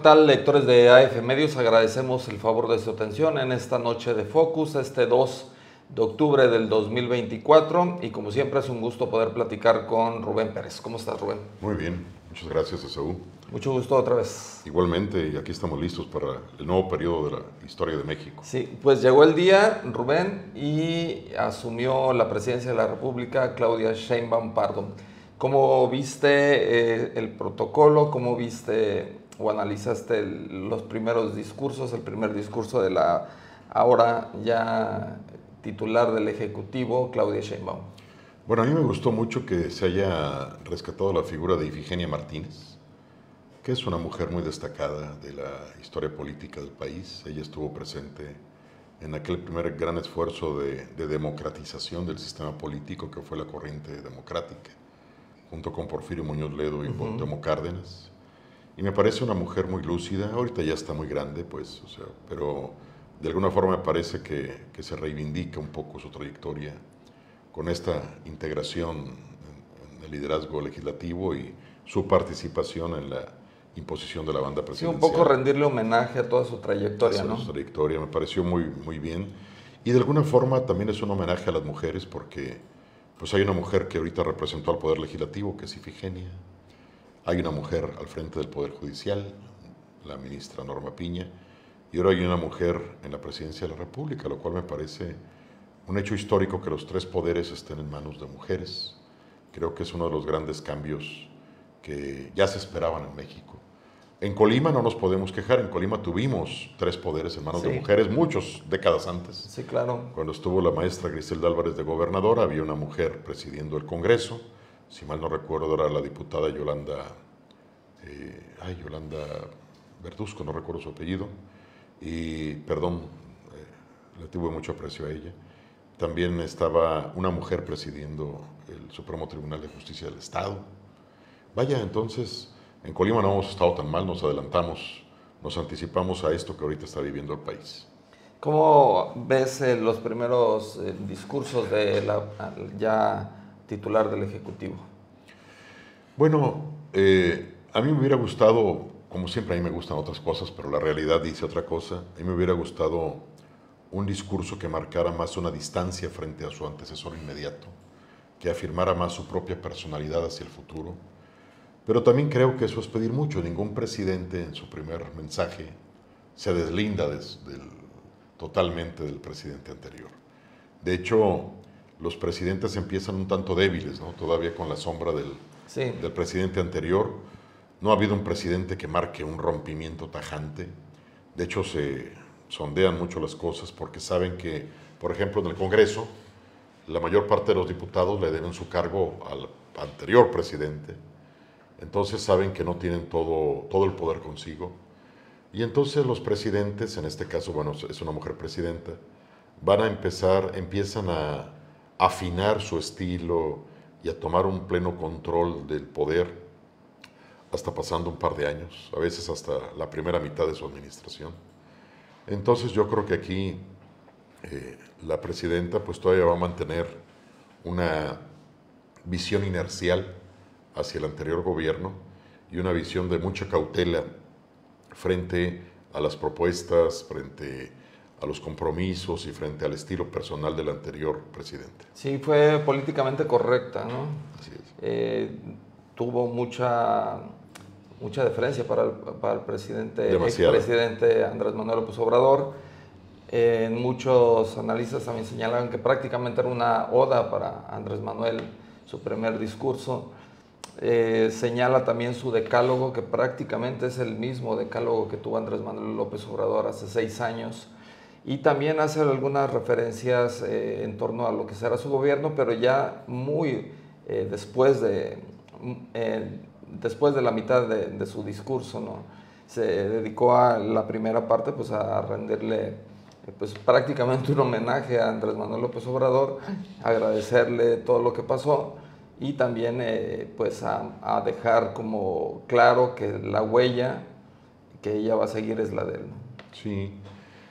tal, lectores de AF Medios? Agradecemos el favor de su atención en esta noche de Focus, este 2 de octubre del 2024, y como siempre es un gusto poder platicar con Rubén Pérez. ¿Cómo estás, Rubén? Muy bien, muchas gracias, Esaú. Mucho gusto otra vez. Igualmente, y aquí estamos listos para el nuevo periodo de la historia de México. Sí, pues llegó el día, Rubén, y asumió la presidencia de la República Claudia Sheinbaum Pardo. ¿Cómo viste el protocolo? ¿Cómo viste o analizaste los primeros discursos? El primer discurso de la ahora ya titular del Ejecutivo, Claudia Sheinbaum. Bueno, a mí me gustó mucho que se haya rescatado la figura de Ifigenia Martínez, que es una mujer muy destacada de la historia política del país. Ella estuvo presente en aquel primer gran esfuerzo de democratización del sistema político que fue la corriente democrática, junto con Porfirio Muñoz Ledo y Cuauhtémoc Cárdenas. Y me parece una mujer muy lúcida. Ahorita ya está muy grande, pues, pero de alguna forma me parece que se reivindica un poco su trayectoria con esta integración en el liderazgo legislativo y su participación en la imposición de la banda presidencial. Sí, un poco rendirle homenaje a toda su trayectoria, ¿no? Su trayectoria me pareció muy bien. Y de alguna forma también es un homenaje a las mujeres porque pues hay una mujer que ahorita representó al Poder Legislativo, que es Ifigenia. Hay una mujer al frente del Poder Judicial, la ministra Norma Piña. Y ahora hay una mujer en la Presidencia de la República, lo cual me parece un hecho histórico que los tres poderes estén en manos de mujeres. Creo que es uno de los grandes cambios que ya se esperaban en México. En Colima no nos podemos quejar, en Colima tuvimos tres poderes en manos de mujeres, muchas décadas antes. Sí, claro. Cuando estuvo la maestra Griselda Álvarez de gobernadora, había una mujer presidiendo el Congreso, si mal no recuerdo era la diputada Yolanda Verduzco, no recuerdo su apellido, y perdón, le tuve mucho aprecio a ella. También estaba una mujer presidiendo el Supremo Tribunal de Justicia del Estado. Vaya, entonces, en Colima no hemos estado tan mal, nos adelantamos, nos anticipamos a esto que ahorita está viviendo el país. ¿Cómo ves los primeros discursos de la ya titular del Ejecutivo? Bueno, a mí me hubiera gustado, como siempre a mí me gustan otras cosas, pero la realidad dice otra cosa, a mí me hubiera gustado un discurso que marcara más una distancia frente a su antecesor inmediato, que afirmara más su propia personalidad hacia el futuro. Pero también creo que eso es pedir mucho. Ningún presidente en su primer mensaje se deslinda totalmente del presidente anterior. De hecho, los presidentes empiezan un tanto débiles, ¿no? Todavía con la sombra del presidente anterior. No ha habido un presidente que marque un rompimiento tajante. De hecho, se sondean mucho las cosas porque saben que, por ejemplo, en el Congreso, la mayor parte de los diputados le deben su cargo al anterior presidente. Entonces saben que no tienen todo el poder consigo. Y entonces los presidentes, en este caso, bueno, es una mujer presidenta, empiezan a afinar su estilo y a tomar un pleno control del poder hasta pasando un par de años, a veces hasta la primera mitad de su administración. Entonces yo creo que aquí la presidenta pues todavía va a mantener una visión inercial hacia el anterior gobierno y una visión de mucha cautela frente a las propuestas, frente a los compromisos y frente al estilo personal del anterior presidente. Sí, fue políticamente correcta, ¿no? Así es. Tuvo mucha deferencia para el Demasiado. expresidente Andrés Manuel López Obrador. Muchos analistas también señalaban que prácticamente era una oda para Andrés Manuel, su primer discurso. Señala también su decálogo, que prácticamente es el mismo decálogo que tuvo Andrés Manuel López Obrador hace 6 años. Y también hace algunas referencias en torno a lo que será su gobierno, pero ya muy después de la mitad de su discurso, ¿no? Se dedicó a la primera parte pues, a rendirle pues, prácticamente un homenaje a Andrés Manuel López Obrador, agradecerle todo lo que pasó y también pues, a dejar como claro que la huella que ella va a seguir es la de él, ¿no? Sí.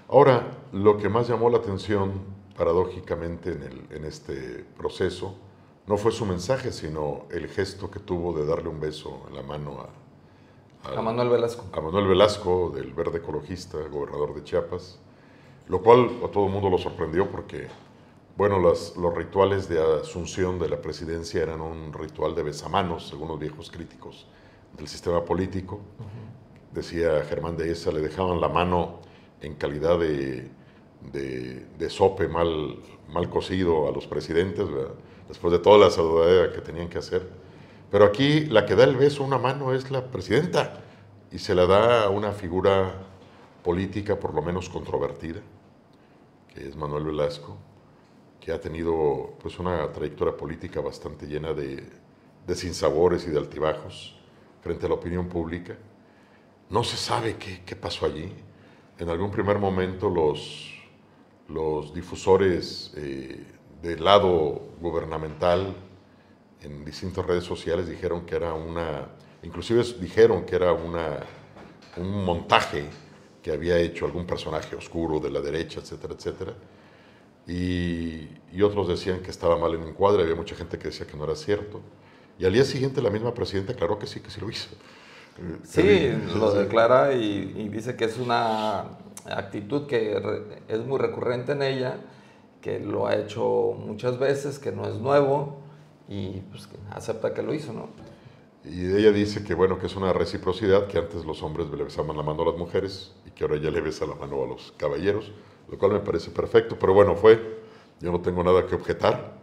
Ahora, lo que más llamó la atención, paradójicamente, en este proceso, no fue su mensaje, sino el gesto que tuvo de darle un beso en la mano A Manuel Velasco. a Manuel Velasco, del Verde Ecologista, gobernador de Chiapas, lo cual a todo el mundo lo sorprendió porque, bueno, los rituales de asunción de la presidencia eran un ritual de besamanos, según los viejos críticos del sistema político. Decía Germán Dehesa, le dejaban la mano en calidad de sope mal cocido a los presidentes, ¿verdad? Después de toda la saludadera que tenían que hacer. Pero aquí la que da el beso a una mano es la presidenta y se la da a una figura política por lo menos controvertida, que es Manuel Velasco, que ha tenido pues una trayectoria política bastante llena de sinsabores y de altibajos frente a la opinión pública. No se sabe qué pasó allí. En algún primer momento los difusores del lado gubernamental en distintas redes sociales dijeron que era inclusive dijeron que era un montaje que había hecho algún personaje oscuro de la derecha, etcétera, etcétera. Y otros decían que estaba mal en un cuadro, había mucha gente que decía que no era cierto. Y al día siguiente la misma presidenta aclaró que sí lo hizo. Sí, lo declara y dice que es una actitud que es muy recurrente en ella, que lo ha hecho muchas veces, que no es nuevo y pues que acepta que lo hizo, ¿no? Y ella dice que bueno, que es una reciprocidad, que antes los hombres le besaban la mano a las mujeres y que ahora ella le besa la mano a los caballeros, lo cual me parece perfecto, pero bueno, yo no tengo nada que objetar,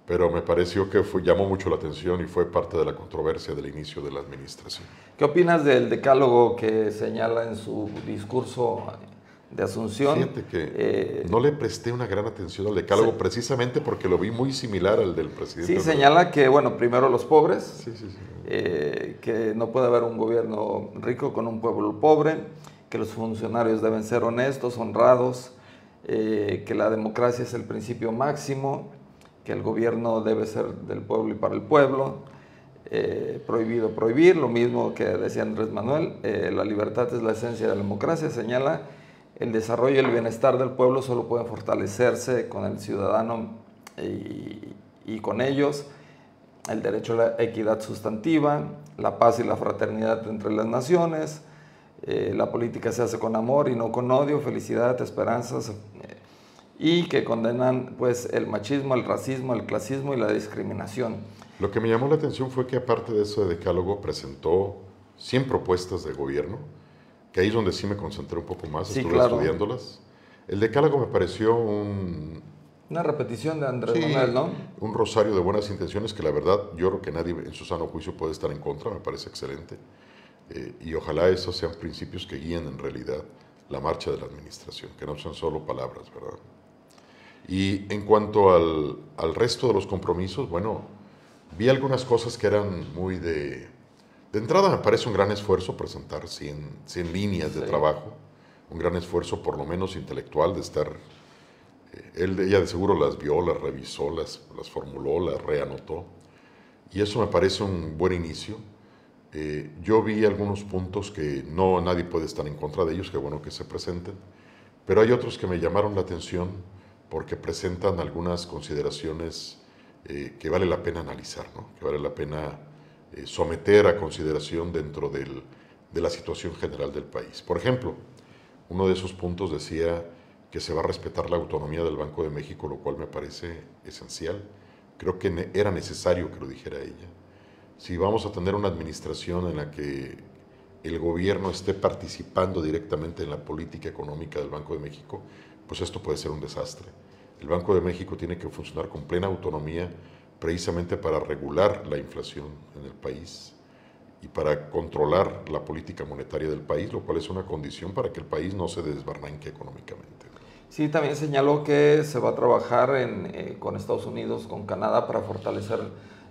pero me pareció que llamó mucho la atención y fue parte de la controversia del inicio de la administración. ¿Qué opinas del decálogo que señala en su discurso de Asunción? Fíjate que no le presté una gran atención al decálogo, precisamente porque lo vi muy similar al del presidente. Sí, señala que, bueno, primero los pobres, sí. que no puede haber un gobierno rico con un pueblo pobre, que los funcionarios deben ser honestos, honrados, que la democracia es el principio máximo, que el gobierno debe ser del pueblo y para el pueblo, prohibido prohibir, lo mismo que decía Andrés Manuel, la libertad es la esencia de la democracia, señala, el desarrollo y el bienestar del pueblo solo pueden fortalecerse con el ciudadano y con ellos, el derecho a la equidad sustantiva, la paz y la fraternidad entre las naciones, la política se hace con amor y no con odio, felicidad, esperanzas, y que condenan pues el machismo, el racismo, el clasismo y la discriminación. Lo que me llamó la atención fue que aparte de ese decálogo presentó 100 propuestas de gobierno, que ahí es donde sí me concentré un poco más, sí, estuve claro. estudiándolas. El decálogo me pareció una repetición de Andrés Manuel, ¿no? Un rosario de buenas intenciones que la verdad yo creo que nadie en su sano juicio puede estar en contra, me parece excelente. Y ojalá esos sean principios que guíen en realidad la marcha de la administración, que no sean solo palabras, ¿verdad? Y en cuanto al resto de los compromisos, bueno, vi algunas cosas que eran muy de entrada me parece un gran esfuerzo presentar 100 líneas de trabajo, un gran esfuerzo por lo menos intelectual de estar, ella de seguro las vio, las revisó, las formuló, las reanotó, y eso me parece un buen inicio. Yo vi algunos puntos que nadie puede estar en contra de ellos, que bueno que se presenten, pero hay otros que me llamaron la atención porque presentan algunas consideraciones que vale la pena analizar, ¿no? Que vale la pena someter a consideración dentro de la situación general del país. Por ejemplo, uno de esos puntos decía que se va a respetar la autonomía del Banco de México, lo cual me parece esencial. Creo que era necesario que lo dijera ella. Si vamos a tener una administración en la que el gobierno esté participando directamente en la política económica del Banco de México, pues esto puede ser un desastre. El Banco de México tiene que funcionar con plena autonomía precisamente para regular la inflación en el país y para controlar la política monetaria del país, lo cual es una condición para que el país no se desbarranque económicamente. Sí, también señaló que se va a trabajar con Estados Unidos, con Canadá, para fortalecer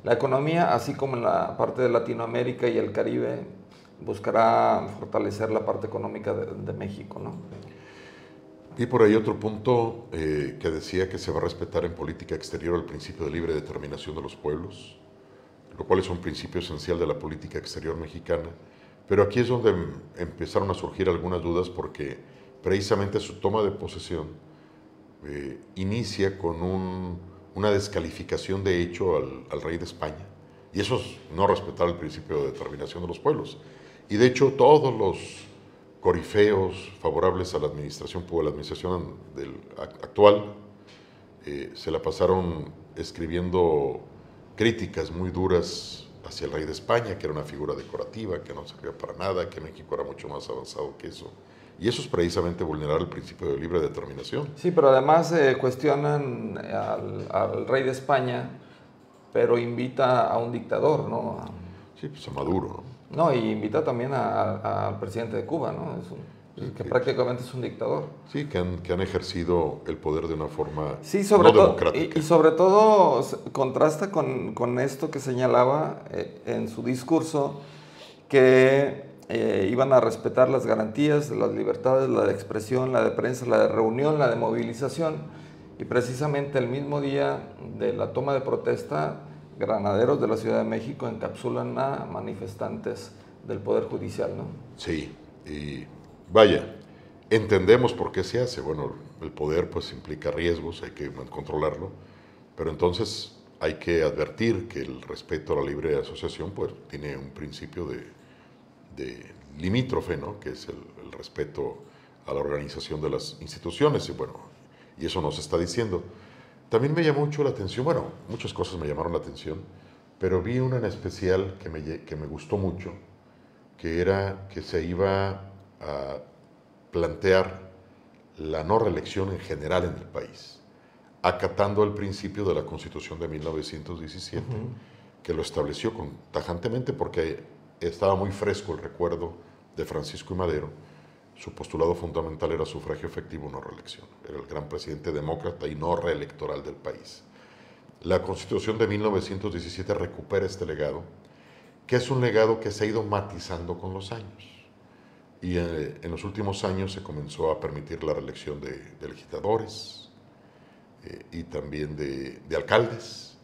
la economía, así como en la parte de Latinoamérica y el Caribe buscará fortalecer la parte económica de México, ¿no? Y por ahí otro punto que decía que se va a respetar en política exterior el principio de libre determinación de los pueblos, lo cual es un principio esencial de la política exterior mexicana. Pero aquí es donde empezaron a surgir algunas dudas porque precisamente su toma de posesión inicia con una descalificación de hecho al rey de España. Y eso es no respetar el principio de determinación de los pueblos. Y de hecho todos los corifeos favorables a la administración actual se la pasaron escribiendo críticas muy duras hacia el rey de España, que era una figura decorativa, que no servía para nada, que México era mucho más avanzado que eso. Y eso es precisamente vulnerar el principio de libre determinación. Sí, pero además cuestionan al rey de España, pero invita a un dictador, ¿no? Sí, pues a Maduro, ¿no? No, y invita también al presidente de Cuba, ¿no? Que prácticamente es un dictador. Sí, que han ejercido el poder de una forma Sí, no democrática. y sobre todo contrasta con esto que señalaba en su discurso, que iban a respetar las garantías de las libertades, la de expresión, la de prensa, la de reunión, la de movilización, y precisamente el mismo día de la toma de protesta, granaderos de la Ciudad de México encapsulan a manifestantes del Poder Judicial, ¿no? Sí, y vaya, entendemos por qué se hace. Bueno, el poder pues implica riesgos, hay que controlarlo, pero entonces hay que advertir que el respeto a la libre asociación pues tiene un principio de limítrofe, ¿no? Que es el respeto a la organización de las instituciones, y bueno, y eso nos está diciendo. También me llamó mucho la atención, bueno, muchas cosas me llamaron la atención, pero vi una en especial que me gustó mucho, que era que se iba a plantear la no reelección en general en el país, acatando el principio de la Constitución de 1917, que lo estableció tajantemente porque estaba muy fresco el recuerdo de Francisco I. Madero. Su postulado fundamental era sufragio efectivo, no reelección. Era el gran presidente demócrata y no reelectoral del país. La Constitución de 1917 recupera este legado, que es un legado que se ha ido matizando con los años. Y en los últimos años se comenzó a permitir la reelección de legisladores y también de alcaldes.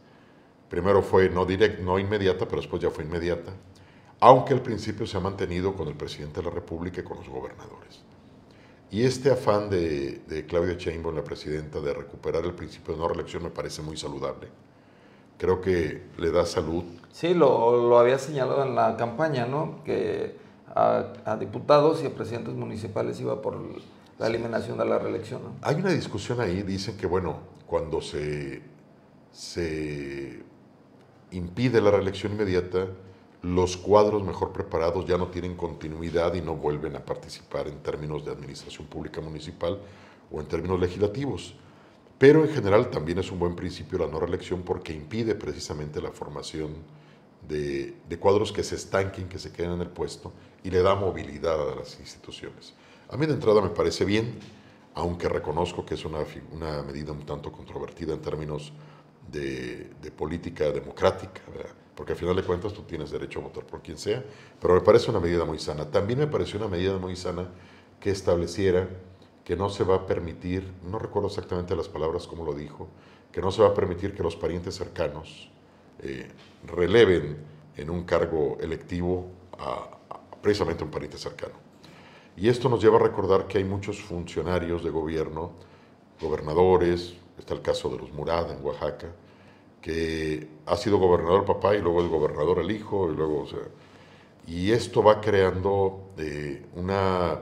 Primero fue no inmediata, pero después ya fue inmediata, aunque al principio se ha mantenido con el presidente de la República y con los gobernadores. Y este afán de Claudia Sheinbaum, la presidenta, de recuperar el principio de no reelección me parece muy saludable. Creo que le da salud. Sí, lo había señalado en la campaña, ¿no? Que a diputados y a presidentes municipales iba por la eliminación de la reelección, ¿no? Hay una discusión ahí, dicen que bueno, cuando se impide la reelección inmediata, los cuadros mejor preparados ya no tienen continuidad y no vuelven a participar en términos de administración pública municipal o en términos legislativos. Pero en general también es un buen principio la no reelección porque impide precisamente la formación de cuadros que se estanquen, que se queden en el puesto y le da movilidad a las instituciones. A mí de entrada me parece bien, aunque reconozco que es una medida un tanto controvertida en términos de política democrática, ¿verdad? Porque al final de cuentas tú tienes derecho a votar por quien sea, pero me parece una medida muy sana. También me pareció una medida muy sana que estableciera que no se va a permitir, no recuerdo exactamente las palabras como lo dijo, que no se va a permitir que los parientes cercanos releven en un cargo electivo precisamente a un pariente cercano. Y esto nos lleva a recordar que hay muchos funcionarios de gobierno, gobernadores, está el caso de los Murad en Oaxaca, que ha sido gobernador el papá y luego el gobernador el hijo, y luego, o sea, y esto va creando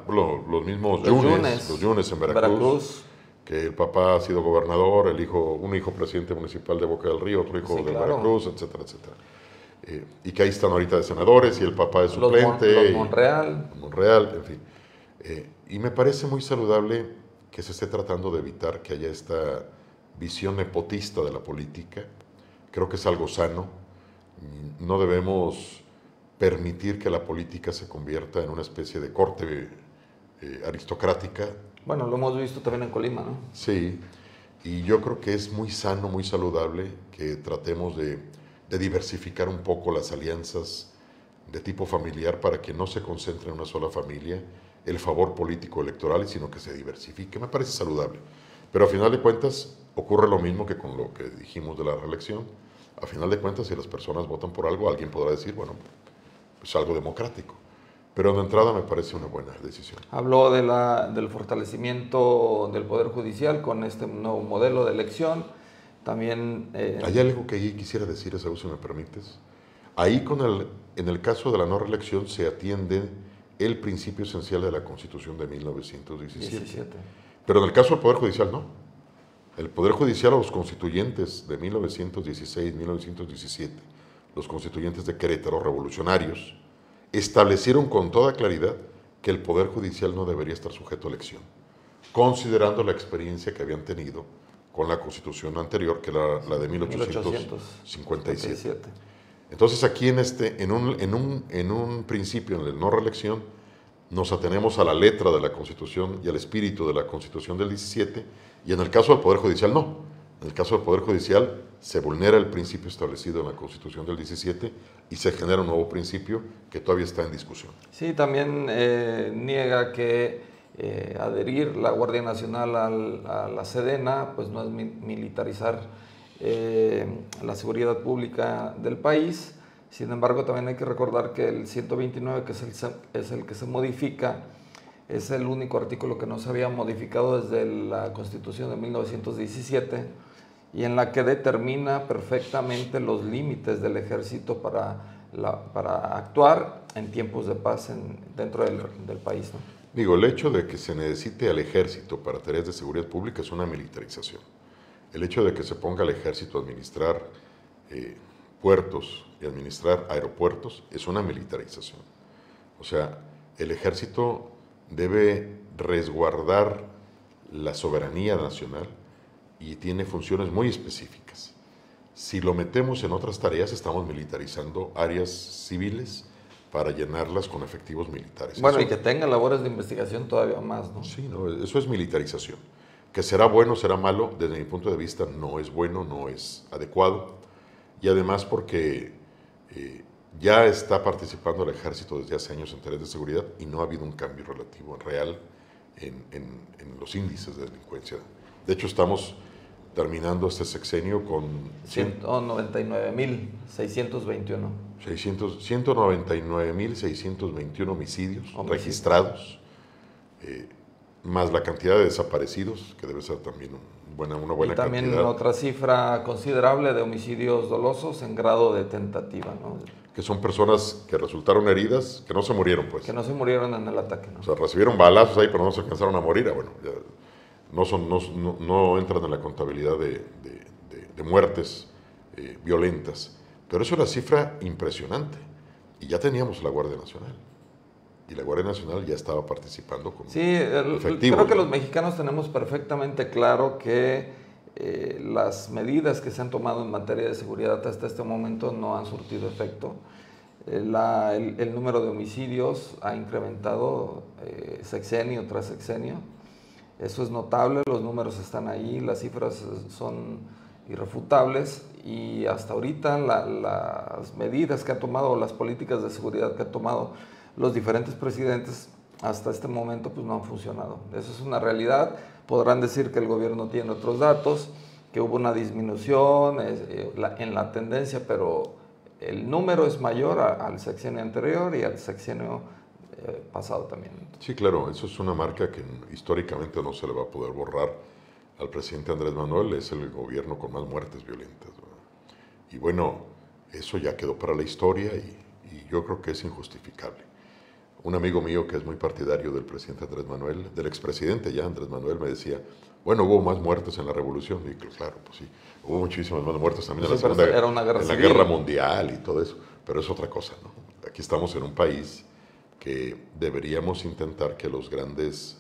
los mismos Yunes en Veracruz, que el papá ha sido gobernador, un hijo presidente municipal de Boca del Río, otro hijo de Veracruz, etcétera, etcétera. Y que ahí están ahorita de senadores y el papá es suplente. Los Monreal. Monreal, en fin. Y me parece muy saludable que se esté tratando de evitar que haya esta visión nepotista de la política. Creo que es algo sano. No debemos permitir que la política se convierta en una especie de corte aristocrática. Bueno, lo hemos visto también en Colima, ¿no? Sí, y yo creo que es muy sano, muy saludable que tratemos de diversificar un poco las alianzas de tipo familiar para que no se concentre en una sola familia el favor político electoral, sino que se diversifique. Me parece saludable. Pero a final de cuentas ocurre lo mismo que con lo que dijimos de la reelección. A final de cuentas, si las personas votan por algo, alguien podrá decir, bueno, es algo democrático. Pero de entrada me parece una buena decisión. Habló del fortalecimiento del Poder Judicial con este nuevo modelo de elección. También... Hay algo que ahí quisiera decir, Esaú, si me permites. Ahí en el caso de la no reelección se atiende el principio esencial de la Constitución de 1917. 17. Pero en el caso del Poder Judicial no. El Poder Judicial, los constituyentes de 1916, 1917, los constituyentes de Querétaro, revolucionarios, establecieron con toda claridad que el Poder Judicial no debería estar sujeto a elección, considerando la experiencia que habían tenido con la Constitución anterior, que era la de 1857. Entonces aquí en un principio, en la no reelección, nos atenemos a la letra de la Constitución y al espíritu de la Constitución del 17, y en el caso del Poder Judicial no. En el caso del Poder Judicial se vulnera el principio establecido en la Constitución del 17 y se genera un nuevo principio que todavía está en discusión. Sí, también niega que adherir la Guardia Nacional a la Sedena pues no es militarizar la seguridad pública del país. Sin embargo, también hay que recordar que el 129, que es el que se modifica, es el único artículo que no se había modificado desde la Constitución de 1917 y en la que determina perfectamente los límites del ejército para actuar en tiempos de paz dentro del país, ¿no? Digo, el hecho de que se necesite al ejército para tareas de seguridad pública es una militarización. El hecho de que se ponga al ejército a administrar puertos y administrar aeropuertos es una militarización. O sea, el ejército debe resguardar la soberanía nacional y tiene funciones muy específicas. Si lo metemos en otras tareas, estamos militarizando áreas civiles para llenarlas con efectivos militares. Bueno, y que tenga labores de investigación todavía más, ¿no? Sí, no, eso es militarización. Que será bueno, será malo, desde mi punto de vista no es bueno, no es adecuado. Y además porque ya está participando el ejército desde hace años en tareas de seguridad y no ha habido un cambio relativo real en los índices de delincuencia. De hecho, estamos terminando este sexenio con 199.621. 199.621 homicidios registrados, más la cantidad de desaparecidos, que debe ser también una buena cantidad. Y también otra cifra considerable de homicidios dolosos en grado de tentativa, ¿no? Que son personas que resultaron heridas, que no se murieron, pues. Que no se murieron en el ataque, ¿no? O sea, recibieron balazos ahí, pero no se alcanzaron a morir. Bueno, ya no entran en la contabilidad de muertes violentas. Pero es una cifra impresionante. Y ya teníamos la Guardia Nacional. Y la Guardia Nacional ya estaba participando con efectivos. Creo que los mexicanos tenemos perfectamente claro que las medidas que se han tomado en materia de seguridad hasta este momento no han surtido efecto. El número de homicidios ha incrementado sexenio tras sexenio. Eso es notable, los números están ahí, las cifras son irrefutables y hasta ahorita las medidas que han tomado, las políticas de seguridad que han tomado los diferentes presidentes hasta este momento pues no han funcionado. Eso es una realidad. Podrán decir que el gobierno tiene otros datos, que hubo una disminución en la tendencia, pero el número es mayor al sexenio anterior y al sexenio pasado también. Sí, claro, eso es una marca que históricamente no se le va a poder borrar al presidente Andrés Manuel. Es el gobierno con más muertes violentas, ¿verdad? Y bueno, eso ya quedó para la historia y yo creo que es injustificable. Un amigo mío que es muy partidario del presidente Andrés Manuel, del expresidente ya Andrés Manuel, me decía, bueno, hubo más muertes en la revolución. Y claro, pues sí, hubo muchísimas más muertes también en la guerra mundial y todo eso, pero es otra cosa, ¿no? Aquí estamos en un país que deberíamos intentar que los grandes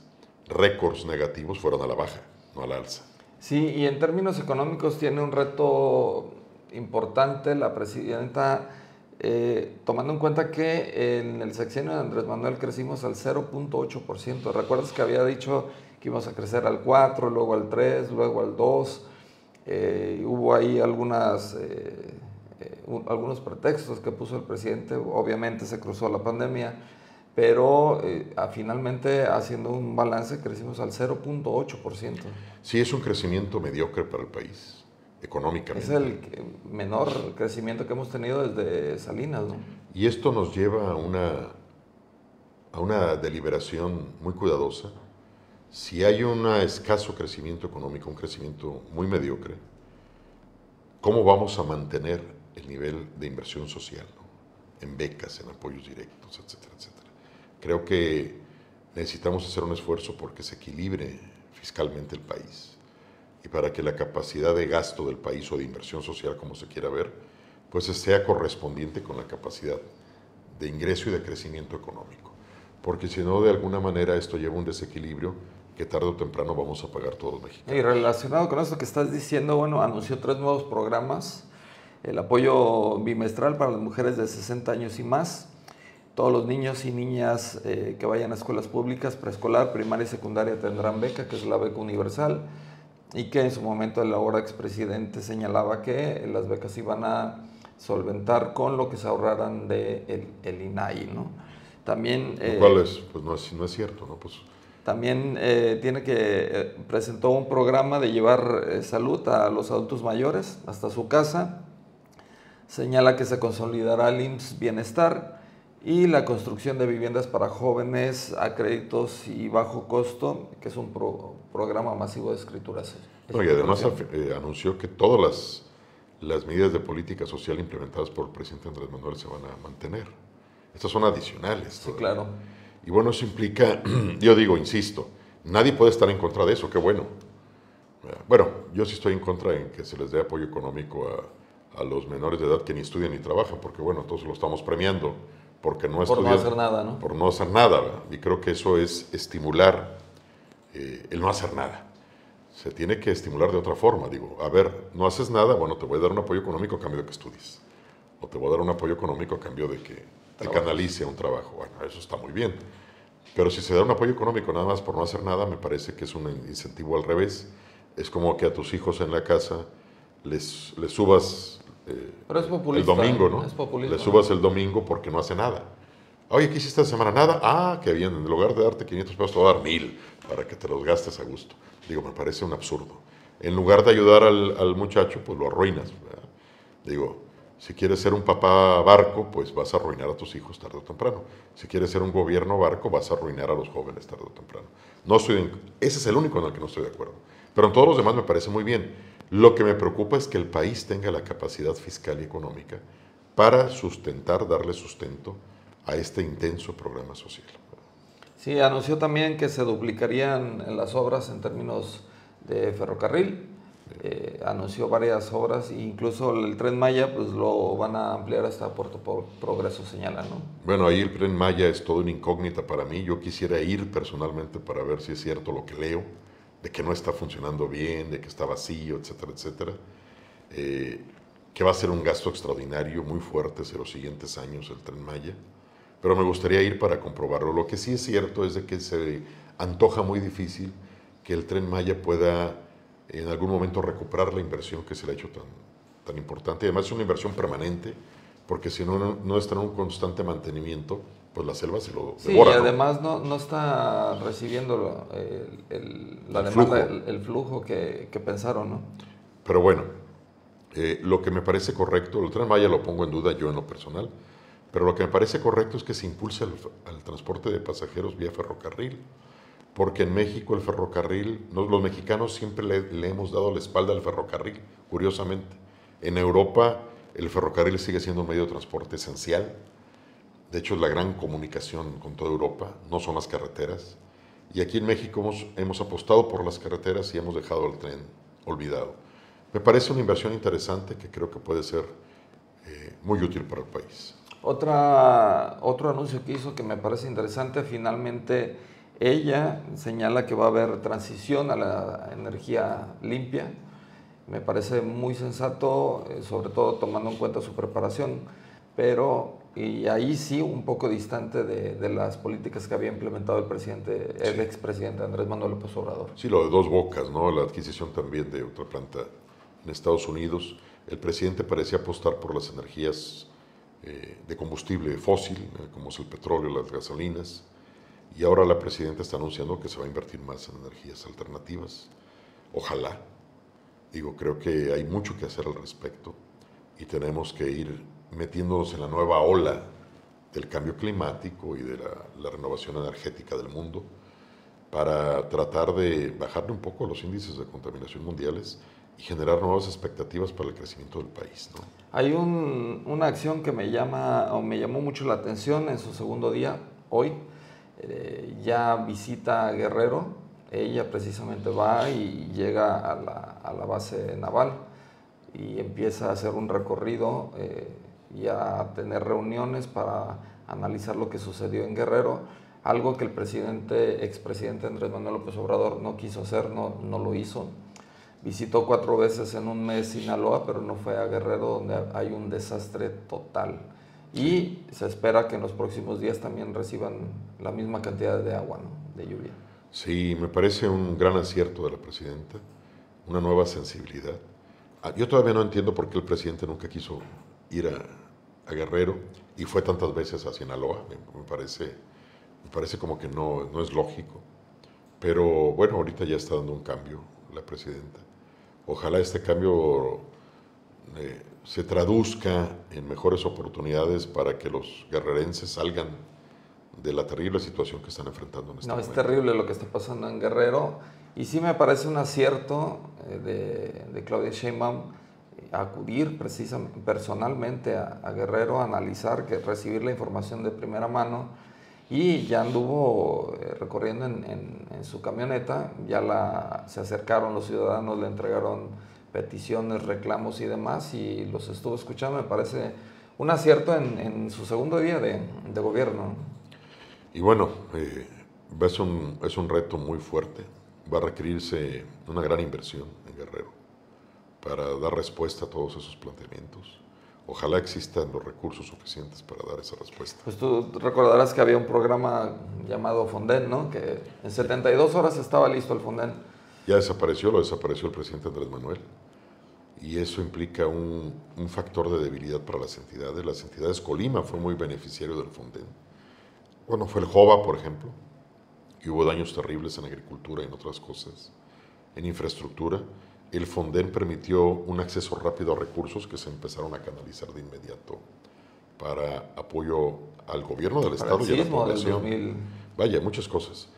récords negativos fueran a la baja, no a la alza. Sí, y en términos económicos tiene un reto importante la presidenta, tomando en cuenta que en el sexenio de Andrés Manuel crecimos al 0.8%. ¿Recuerdas que había dicho que íbamos a crecer al 4%, luego al 3%, luego al 2%? Hubo ahí algunos pretextos que puso el presidente. Obviamente se cruzó la pandemia, pero finalmente haciendo un balance crecimos al 0.8%. Sí, es un crecimiento mediocre para el país, económicamente. Es el menor crecimiento que hemos tenido desde Salinas, ¿no? Y esto nos lleva a una deliberación muy cuidadosa. Si hay un escaso crecimiento económico, un crecimiento muy mediocre, ¿cómo vamos a mantener el nivel de inversión social, ¿no? en becas, en apoyos directos, etcétera, etcétera. Creo que necesitamos hacer un esfuerzo porque se equilibre fiscalmente el país y para que la capacidad de gasto del país o de inversión social, como se quiera ver, pues sea correspondiente con la capacidad de ingreso y de crecimiento económico. Porque si no, de alguna manera esto lleva a un desequilibrio que tarde o temprano vamos a pagar todos los mexicanos. Y relacionado con esto que estás diciendo, bueno, anunció 3 nuevos programas: el apoyo bimestral para las mujeres de 60 años y más, todos los niños y niñas que vayan a escuelas públicas, preescolar, primaria y secundaria tendrán beca, que es la beca universal, y que en su momento el ahora expresidente señalaba que las becas iban a solventar con lo que se ahorraran de el INAI, ¿no? También... Lo cual pues no es cierto, ¿no? Pues, también presentó un programa de llevar salud a los adultos mayores hasta su casa. Señala que se consolidará el IMSS Bienestar y la construcción de viviendas para jóvenes a créditos y bajo costo, que es un programa masivo de escrituras. No, y además anunció que todas las medidas de política social implementadas por el presidente Andrés Manuel se van a mantener. Estas son adicionales. Sí, claro. Y bueno, eso implica, yo digo, insisto, nadie puede estar en contra de eso, qué bueno. Bueno, yo sí estoy en contra en que se les dé apoyo económico a los menores de edad que ni estudian ni trabajan, porque bueno, todos lo estamos premiando, porque no estudian. Por no hacer nada, ¿no? Por no hacer nada, ¿verdad? Y creo que eso es estimular el no hacer nada. Se tiene que estimular de otra forma, digo, a ver, no haces nada, bueno, te voy a dar un apoyo económico a cambio de que estudies, o te voy a dar un apoyo económico a cambio de que te canalice a un trabajo. Bueno, eso está muy bien. Pero si se da un apoyo económico nada más por no hacer nada, me parece que es un incentivo al revés. Es como que a tus hijos en la casa les subas Pero es populista, el domingo, ¿no? Es populismo, les subas el domingo porque no hace nada. Oye, ¿qué hiciste esta semana? Nada. Ah, qué bien. En lugar de darte 500 pesos, te voy a dar 1000 para que te los gastes a gusto. Digo, me parece un absurdo. En lugar de ayudar al muchacho, pues lo arruinas, ¿verdad? Digo, si quieres ser un papá barco, pues vas a arruinar a tus hijos tarde o temprano. Si quieres ser un gobierno barco, vas a arruinar a los jóvenes tarde o temprano. Ese es el único en el que no estoy de acuerdo. Pero en todos los demás me parece muy bien. Lo que me preocupa es que el país tenga la capacidad fiscal y económica para darle sustento a este intenso programa social. Sí, anunció también que se duplicarían las obras en términos de ferrocarril. Anunció varias obras e incluso el Tren Maya pues lo van a ampliar hasta Puerto Progreso, señala, ¿no? Bueno, ahí el Tren Maya es toda una incógnita para mí. Yo quisiera ir personalmente para ver si es cierto lo que leo, de que no está funcionando bien, de que está vacío, etcétera, etcétera. Que va a ser un gasto extraordinario muy fuerte en los siguientes años el Tren Maya. Pero me gustaría ir para comprobarlo. Lo que sí es cierto es de que se antoja muy difícil que el Tren Maya pueda en algún momento recuperar la inversión que se le ha hecho tan importante. Y además es una inversión permanente, porque si no está en un constante mantenimiento, pues la selva se lo devora. Sí, y además no está recibiendo el flujo que pensaron, ¿no? Pero bueno, lo que me parece correcto, el Tren Maya lo pongo en duda yo en lo personal, pero lo que me parece correcto es que se impulse al transporte de pasajeros vía ferrocarril, porque en México el ferrocarril, los mexicanos siempre le hemos dado la espalda al ferrocarril, curiosamente. En Europa el ferrocarril sigue siendo un medio de transporte esencial. De hecho, es la gran comunicación con toda Europa, no son las carreteras. Y aquí en México hemos apostado por las carreteras y hemos dejado el tren olvidado. Me parece una inversión interesante que creo que puede ser muy útil para el país. Otro anuncio que hizo que me parece interesante, finalmente ella señala que va a haber transición a la energía limpia. Me parece muy sensato, sobre todo tomando en cuenta su preparación, y ahí sí un poco distante de las políticas que había implementado el expresidente Andrés Manuel López Obrador. Sí, lo de Dos Bocas, ¿no? La adquisición también de otra planta en Estados Unidos. El presidente parecía apostar por las energías de combustible fósil, como es el petróleo, las gasolinas, y ahora la presidenta está anunciando que se va a invertir más en energías alternativas. Ojalá. Digo, creo que hay mucho que hacer al respecto y tenemos que ir metiéndonos en la nueva ola del cambio climático y de la renovación energética del mundo. para tratar de bajarle un poco los índices de contaminación mundiales y generar nuevas expectativas para el crecimiento del país, ¿no? Hay una acción que me llamó mucho la atención en su segundo día, hoy. Ya visita Guerrero, ella precisamente va y llega a la base naval y empieza a hacer un recorrido y a tener reuniones para analizar lo que sucedió en Guerrero, algo que el expresidente Andrés Manuel López Obrador no quiso hacer, no lo hizo. Visitó 4 veces en un mes Sinaloa, pero no fue a Guerrero, donde hay un desastre total. Y se espera que en los próximos días también reciban la misma cantidad de agua, ¿no? De lluvia. Sí, me parece un gran acierto de la presidenta, una nueva sensibilidad. Yo todavía no entiendo por qué el presidente nunca quiso ir a Guerrero y fue tantas veces a Sinaloa. Me parece como que no es lógico. Pero bueno, ahorita ya está dando un cambio la presidenta. Ojalá este cambio se traduzca en mejores oportunidades para que los guerrerenses salgan de la terrible situación que están enfrentando en este momento. Es terrible lo que está pasando en Guerrero y sí me parece un acierto de Claudia Sheinbaum acudir personalmente a Guerrero, a analizar, recibir la información de primera mano, y ya anduvo recorriendo en su camioneta, se acercaron los ciudadanos, le entregaron peticiones, reclamos y demás, y los estuvo escuchando. Me parece un acierto en su segundo día de gobierno. Y bueno, es un reto muy fuerte. Va a requerirse una gran inversión en Guerrero para dar respuesta a todos esos planteamientos. Ojalá existan los recursos suficientes para dar esa respuesta. Pues tú recordarás que había un programa llamado Fonden, ¿no? Que en 72 horas estaba listo el Fonden. Ya desapareció, lo desapareció el presidente Andrés Manuel. Y eso implica un factor de debilidad para las entidades. Las entidades, Colima fue muy beneficiario del Fonden. Bueno, fue el JOBA, por ejemplo, y hubo daños terribles en agricultura y en otras cosas. En infraestructura, el Fonden permitió un acceso rápido a recursos que se empezaron a canalizar de inmediato para apoyo al gobierno del Estado y a la población. Vaya, muchas cosas.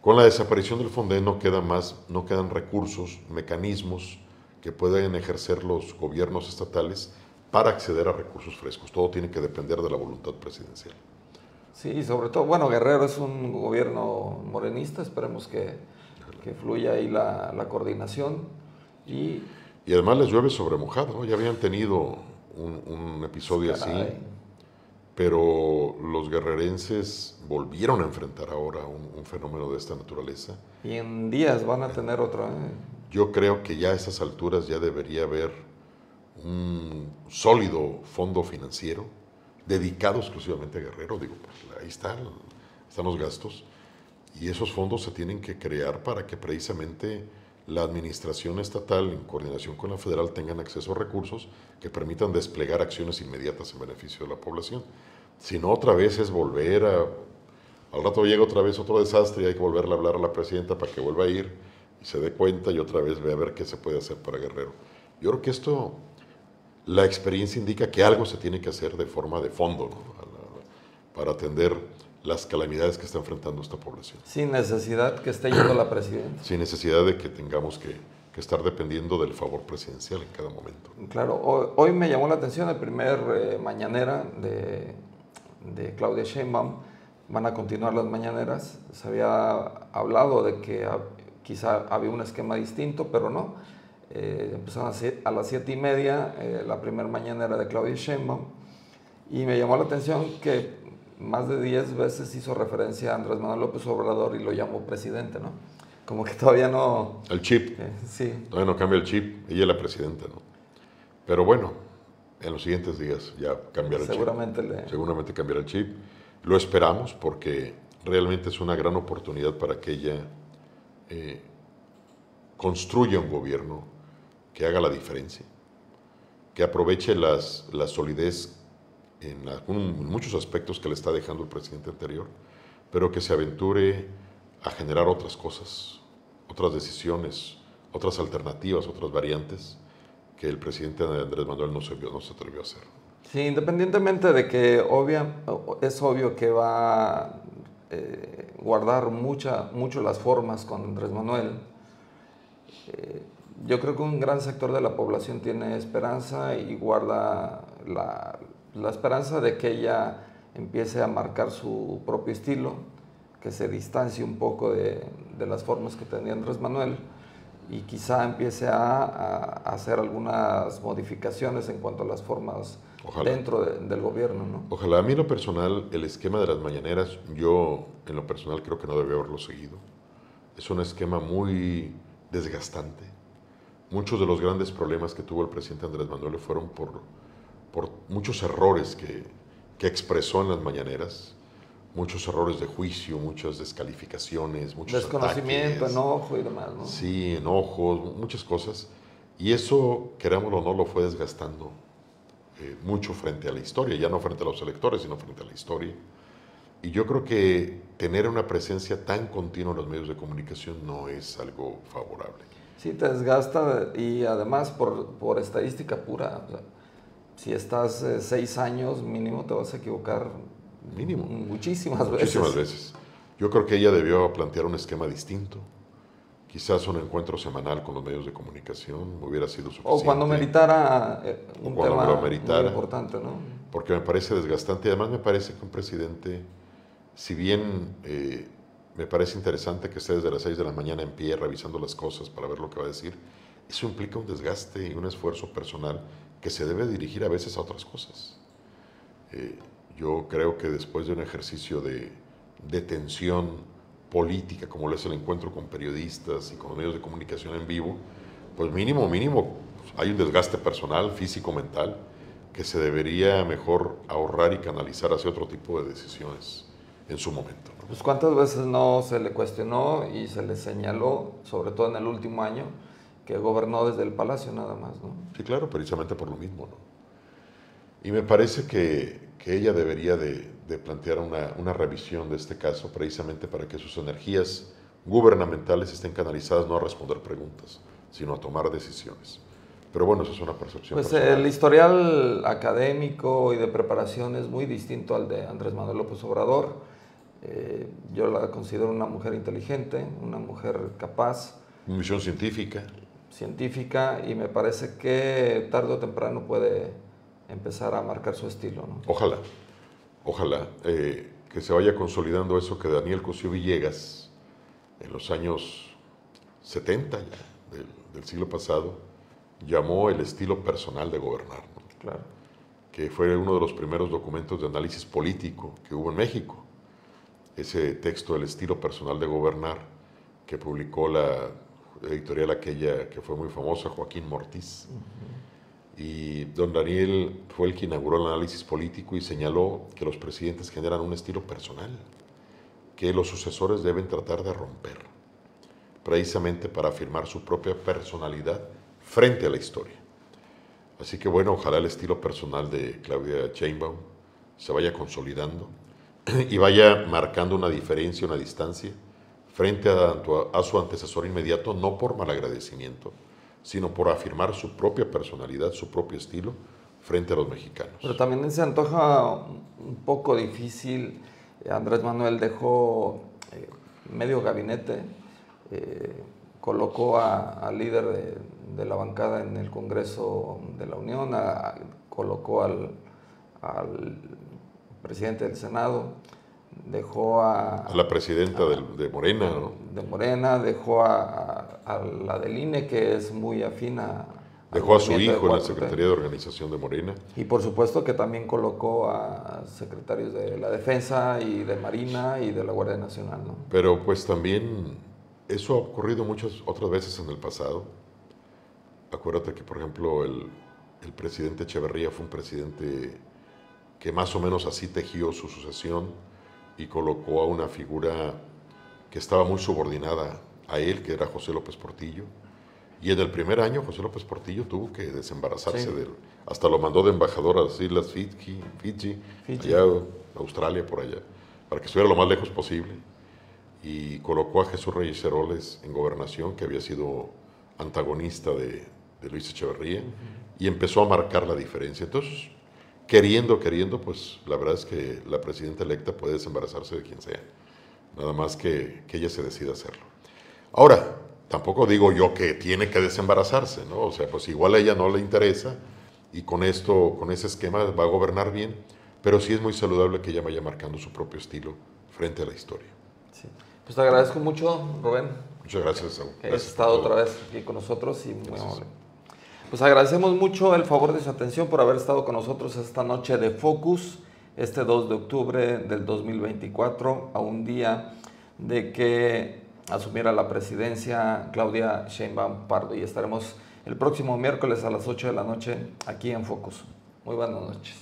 Con la desaparición del Fonden no quedan recursos, mecanismos que pueden ejercer los gobiernos estatales para acceder a recursos frescos. Todo tiene que depender de la voluntad presidencial. Sí, sobre todo, bueno, Guerrero es un gobierno morenista, esperemos que fluya ahí la coordinación. Y además les llueve sobre mojado, ¿no? Ya habían tenido un episodio así, pero los guerrerenses volvieron a enfrentar ahora un fenómeno de esta naturaleza. Y en días van a tener otro. Yo creo que ya a estas alturas ya debería haber un sólido fondo financiero dedicado exclusivamente a Guerrero. Digo, pues ahí están los gastos, y esos fondos se tienen que crear para que precisamente la administración estatal, en coordinación con la federal, tengan acceso a recursos que permitan desplegar acciones inmediatas en beneficio de la población. Si no, otra vez es volver al rato llega otra vez otro desastre y hay que volverle a hablar a la presidenta para que vuelva a ir y se dé cuenta y otra vez ve a ver qué se puede hacer para Guerrero. Yo creo que la experiencia indica que algo se tiene que hacer de forma de fondo, ¿no? Para atender las calamidades que está enfrentando esta población. Sin necesidad que esté yendo la presidenta. Sin necesidad de que tengamos que estar dependiendo del favor presidencial en cada momento. Claro, hoy me llamó la atención el primer mañanera de Claudia Sheinbaum. Van a continuar las mañaneras. Se había hablado de que quizá había un esquema distinto, pero no. Empezaron a las 7:30 la primera mañanera de Claudia Sheinbaum. Y me llamó la atención que más de 10 veces hizo referencia a Andrés Manuel López Obrador y lo llamó presidente, ¿no? Como que todavía no... El chip. Sí. Todavía no cambia el chip. Ella es la presidenta, ¿no? Pero bueno, en los siguientes días ya cambiará el chip. Seguramente cambiará el chip. Lo esperamos porque realmente es una gran oportunidad para que ella construya un gobierno que haga la diferencia, que aproveche la solidez en muchos aspectos que le está dejando el presidente anterior, pero que se aventure a generar otras cosas, otras decisiones, otras alternativas, otras variantes que el presidente Andrés Manuel no se atrevió a hacer. Sí, independientemente de que es obvio que va guardar mucho las formas con Andrés Manuel. Yo creo que un gran sector de la población tiene esperanza y guarda la esperanza de que ella empiece a marcar su propio estilo, que se distancie un poco de las formas que tenía Andrés Manuel y quizá empiece a hacer algunas modificaciones en cuanto a las formas dentro del gobierno, ¿no? Ojalá. A mí en lo personal, el esquema de las mañaneras, yo en lo personal creo que no debe haberlo seguido. Es un esquema muy desgastante. Muchos de los grandes problemas que tuvo el presidente Andrés Manuel fueron por muchos errores que expresó en las mañaneras, muchos errores de juicio, muchas descalificaciones, muchos desconocimiento, ataques, enojo y demás, ¿no? Sí, enojos, muchas cosas. Y eso, querámoslo o no, lo fue desgastando mucho frente a la historia, ya no frente a los electores, sino frente a la historia. Y yo creo que tener una presencia tan continua en los medios de comunicación no es algo favorable. Sí, te desgasta y además por estadística pura. O sea, si estás 6 años mínimo te vas a equivocar Mínimo. Muchísimas veces. Yo creo que ella debió plantear un esquema distinto. Quizás un encuentro semanal con los medios de comunicación hubiera sido suficiente. O cuando meritara un tema muy importante, ¿no? Porque me parece desgastante. Además me parece que un presidente, si bien me parece interesante que esté desde las 6 de la mañana en pie revisando las cosas para ver lo que va a decir, eso implica un desgaste y un esfuerzo personal que se debe dirigir a veces a otras cosas. Yo creo que después de un ejercicio de tensión política, como lo es el encuentro con periodistas y con los medios de comunicación en vivo, pues mínimo, hay un desgaste personal, físico, mental, que se debería mejor ahorrar y canalizar hacia otro tipo de decisiones en su momento, ¿no? Pues cuántas veces no se le cuestionó y se le señaló, sobre todo en el último año, que gobernó desde el palacio nada más, ¿no? Sí, claro, precisamente por lo mismo, ¿no? Y me parece que ella debería de plantear una revisión de este caso precisamente para que sus energías gubernamentales estén canalizadas no a responder preguntas, sino a tomar decisiones. Pero bueno, eso es una percepción Pues personal. el historial académico y de preparación es muy distinto al de Andrés Manuel López Obrador. Yo la considero una mujer inteligente, una mujer capaz. Una visión científica. Científica, y me parece que tarde o temprano puede empezar a marcar su estilo, ¿no? Ojalá que se vaya consolidando eso que Daniel Cosío Villegas, en los años 70 ya, del siglo pasado, llamó el estilo personal de gobernar, ¿no? Claro. Que fue uno de los primeros documentos de análisis político que hubo en México. Ese texto, El estilo personal de gobernar, que publicó la editorial aquella que fue muy famosa, Joaquín Mortiz. Y don Daniel fue el que inauguró el análisis político y señaló que los presidentes generan un estilo personal que los sucesores deben tratar de romper, precisamente para afirmar su propia personalidad frente a la historia. Así que bueno, ojalá el estilo personal de Claudia Sheinbaum se vaya consolidando y vaya marcando una diferencia, una distancia frente a su antecesor inmediato, no por malagradecimiento, sino por afirmar su propia personalidad, su propio estilo frente a los mexicanos. Pero también se antoja un poco difícil. Andrés Manuel dejó medio gabinete, colocó al líder de la bancada en el Congreso de la Unión, colocó al presidente del Senado, dejó a la presidenta de Morena, ¿no? De Morena, dejó a la del INE, que es muy afín dejó a su hijo en la Secretaría de Organización de Morena. Y por supuesto que también colocó a secretarios de la Defensa y de Marina y de la Guardia Nacional, ¿no? Pero pues también eso ha ocurrido muchas otras veces en el pasado. Acuérdate que, por ejemplo, el presidente Echeverría fue un presidente que más o menos así tejió su sucesión y colocó a una figura que estaba muy subordinada a él, que era José López Portillo. Y en el primer año José López Portillo tuvo que desembarazarse de él. Hasta lo mandó de embajador a las islas Fiji, allá, Australia, por allá, para que estuviera lo más lejos posible. Y colocó a Jesús Reyes Heroles en gobernación, que había sido antagonista de Luis Echeverría, y empezó a marcar la diferencia. Entonces, queriendo, pues la verdad es que la presidenta electa puede desembarazarse de quien sea. nada más que ella se decida hacerlo. Ahora, tampoco digo yo que tiene que desembarazarse, ¿no? O sea, pues igual a ella no le interesa y con esto, con ese esquema va a gobernar bien, pero sí es muy saludable que ella vaya marcando su propio estilo frente a la historia. Sí. Pues te agradezco mucho, Rubén, Muchas gracias, Saúl. que hayas estado otra vez aquí con nosotros y muy amable. Pues agradecemos mucho el favor de su atención por haber estado con nosotros esta noche de Focus, este 2 de octubre del 2024, a un día de que asumiera la presidencia Claudia Sheinbaum Pardo, y estaremos el próximo miércoles a las 8 de la noche aquí en Focus. Muy buenas noches.